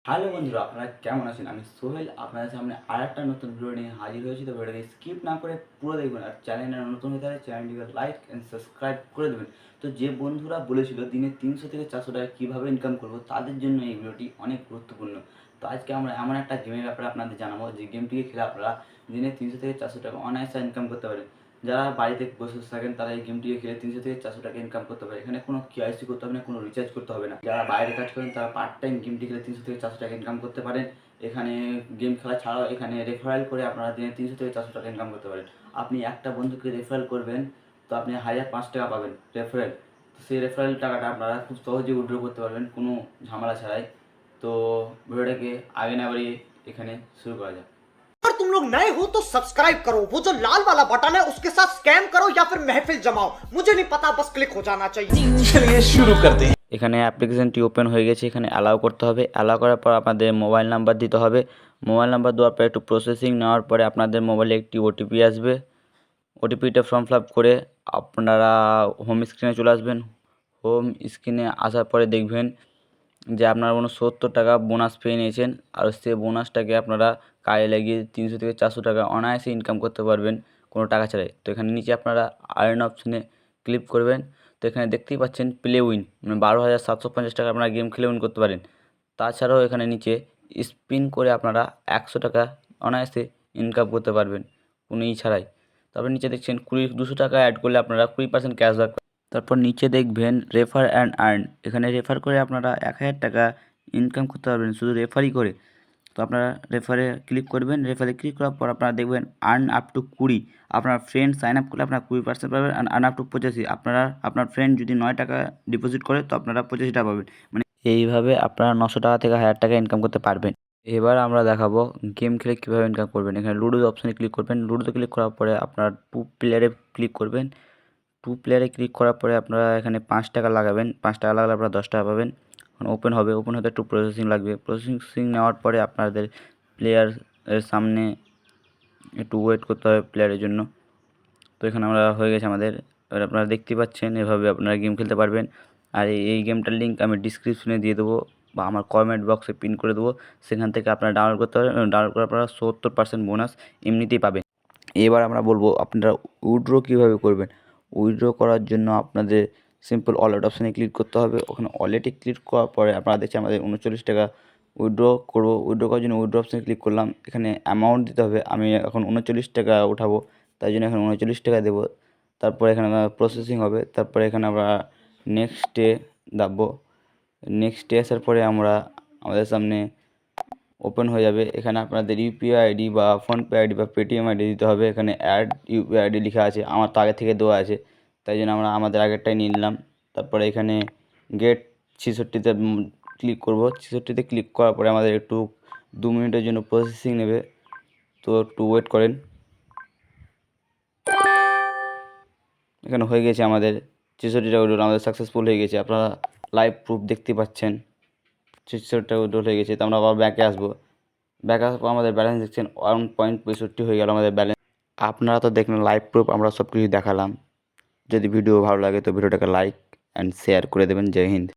Hello বন্ধুরা, আপনারা কেমন আছেন? আমি সোহেল আপনাদের সামনে আরেকটা নতুন ভিডিও নিয়ে হাজির হয়েছি। তো ভিডিওটাকে স্কিপ না করে পুরো দেখবেন। আর চ্যানেলে নতুন হয়ে থাকে চ্যানেলটিকে লাইক অ্যান্ড সাবস্ক্রাইব করে দেবেন। তো যে বন্ধুরা বলেছিল দিনে 300 থেকে 400 টাকা কীভাবে ইনকাম করবো, তাদের জন্য এই ভিডিওটি অনেক গুরুত্বপূর্ণ। তো আজকে আমরা এমন একটা গেমের ব্যাপারে আপনাদের জানাবো যে গেমটিকে খেলে আপনারা দিনে 300 থেকে 400 টাকা অনায়াসে ইনকাম করতে পারেন। যারা বাড়িতে বসে থাকেন তারা এই গেমটিকে খেলে 300 থেকে 400 টাকা ইনকাম করতে পারে। এখানে কোনো কেওয়াইসি করতে হবে না, কোনো রিচার্জ করতে হবে না। যারা বাইরে কাজ করেন তারা পার্ট টাইম গেমটি খেলে 300 থেকে 400 টাকা ইনকাম করতে পারেন। এখানে গেম খেলা ছাড়াও এখানে রেফারেল করে আপনারা দিনে 300 থেকে 400 টাকা ইনকাম করতে পারেন। আপনি একটা বন্ধুকে রেফারেল করবেন, তো আপনি 1005 টাকা পাবেন রেফারেল। তো সেই রেফারেল টাকাটা আপনারা খুব সহজে উইথড্র করতে পারবেন কোনো ঝামেলা ছাড়াই। তো ভিডিওটাকে আগে না বাড়িয়ে এখানে শুরু করা যাক। अगर तुम लोग नए हो तो सब्सक्राइब करो, वो जो लाल वाला बटन है उसके साथ स्कैम करो या फिर महफिल जमाओ, मुझे नहीं पता, बस क्लिक हो जाना चाहिए। चलिए शुरू करते हैं। এখানে অ্যাপ্লিকেশনটি ওপেন হয়ে গেছে। এখানে অ্যালাউ করতে হবে। অ্যালাউ করার পর আপনাদের মোবাইল নাম্বার দিতে হবে। মোবাইল নাম্বার দেওয়ার পর একটু প্রসেসিং নেওয়ার পরে আপনাদের মোবাইলে একটি ওটিপি আসবে। ওটিপিটা ফর্ম ফিল আপ করে আপনারা হোম স্ক্রিনে চলে আসবেন। হোম স্ক্রিনে আসার পরে দেখবেন যে আপনারা 69 টাকা বোনাস পেয়ে নিয়েছেন। আর সেই বোনাসটাকে আপনারা কাজে লাগিয়ে 300 থেকে 400 টাকা অনায়াসে ইনকাম করতে পারবেন কোনো টাকা ছাড়াই। তো এখানে নিচে আপনারা আর্ন অপশনে ক্লিক করবেন। তো এখানে দেখতেই পাচ্ছেন প্লে উইন, মানে 12,750 টাকা আপনারা গেম খেলে উইন করতে পারেন। তাছাড়াও এখানে নিচে স্পিন করে আপনারা 100 টাকা অনায়াসে ইনকাম করতে পারবেন কোনো ছাড়াই। তারপর নিচে দেখছেন 200 টাকা অ্যাড করলে আপনারা 20% ক্যাশব্যাক। তারপর নিচে দেখবেন রেফার অ্যান্ড আর্ন। এখানে রেফার করে আপনারা 1000 টাকা ইনকাম করতে পারবেন শুধু রেফারই করে। তো আপনারা রেফারে ক্লিক করবেন। রেফারে ক্লিক করার পর আপনারা দেখবেন আর্ন আপ টু 20। আপনার ফ্রেন্ড সাইন আপ করলে আপনারা 20% পাবেন। Earn up to 85। আপনার ফ্রেন্ড যদি 9 টাকা ডিপোজিট করে তো আপনারা 85 টাকা পাবেন। মানে এইভাবে আপনারা 900 টাকা থেকে 1000 টাকা ইনকাম করতে পারবেন। এবার আমরা দেখাবো গেম খেলে কীভাবে ইনকাম করবেন। এখানে লুডো অপশানে ক্লিক করবেন। লুডোতে ক্লিক করার পরে আপনারা 2 প্লেয়ারে ক্লিক করবেন। 2 প্লেয়ারে ক্লিক করার পরে আপনারা এখানে 5 টাকা লাগাবেন। 5 টাকা লাগালে আপনারা 10 টাকা পাবেন। ওপেন হবে। ওপেন হতে একটু প্রসেসিং লাগবে। প্রসেসিং নেওয়ার পরে আপনাদের প্লেয়ারের সামনে একটু ওয়েট করতে হবে প্লেয়ারের জন্য। তো এখানে আমরা হয়ে গেছে আমাদের। এবার আপনারা দেখতেই পাচ্ছেন এভাবে আপনারা গেম খেলতে পারবেন। আর এই গেমটার লিঙ্ক আমি ডিসক্রিপশনে দিয়ে দেবো বা আমার কমেন্ট বক্সে পিন করে দেবো। সেখান থেকে আপনারা ডাউনলোড করতে পারবেন। ডাউনলোড করার পর 70% বোনাস এমনিতেই পাবেন। এবার আমরা বলবো আপনারা উইথড্র কীভাবে করবেন। উইথড্র করার জন্য আপনাদের সিম্পল ওয়ালেট অপশানে ক্লিক করতে হবে। ওখানে ওয়ালেটে ক্লিক করার পরে আপনারা দেখছেন আমাদের 39 টাকা উইথড্র করবো। উইথড্র করার জন্য উইথড্র অপশানে ক্লিক করলাম। এখানে অ্যামাউন্ট দিতে হবে। আমি এখন 39 টাকা উঠাবো, তাই জন্য এখানে 39 টাকা দেবো। তারপরে এখানে প্রসেসিং হবে। তারপরে এখানে আমরা নেক্সটে দাববো। নেক্সটে আসার পরে আমরা আমাদের সামনে ওপেন হয়ে যাবে। এখানে আপনাদের ইউপিআই আইডি বা ফোনপে আইডি বা পেটিএম আইডি দিতে হবে। এখানে অ্যাড ইউপিআই আইডি লেখা আছে, আমার তো আগে থেকে দেওয়া আছে, তাই জন্য আমরা আমাদের আগেরটাই নিয়ে নিলাম। তারপরে এখানে গেট 66তে ক্লিক করব। 66তে ক্লিক করার পরে আমাদের একটু 2 মিনিটের জন্য প্রসেসিং নেবে, তো একটু ওয়েট করেন। এখানে হয়ে গেছে আমাদের 66 টাকা উইথড্রল আমাদের সাকসেসফুল হয়ে গেছে। আপনারা লাইভ প্রুফ দেখতে পাচ্ছেন 66 টাকা উইথড্রল হয়ে গেছে। তো আমরা আবার ব্যাকে আসবো। ব্যাক আসার পর আমাদের ব্যালেন্স দেখছেন 1.65 হয়ে গেল আমাদের ব্যালেন্স। আপনারা তো দেখলেন লাইভ প্রুফ, আমরা সব কিছু দেখালাম। যদি ভিডিও ভালো লাগে তো ভিডিওটাকে লাইক অ্যান্ড শেয়ার করে দেবেন। জয় হিন্দ।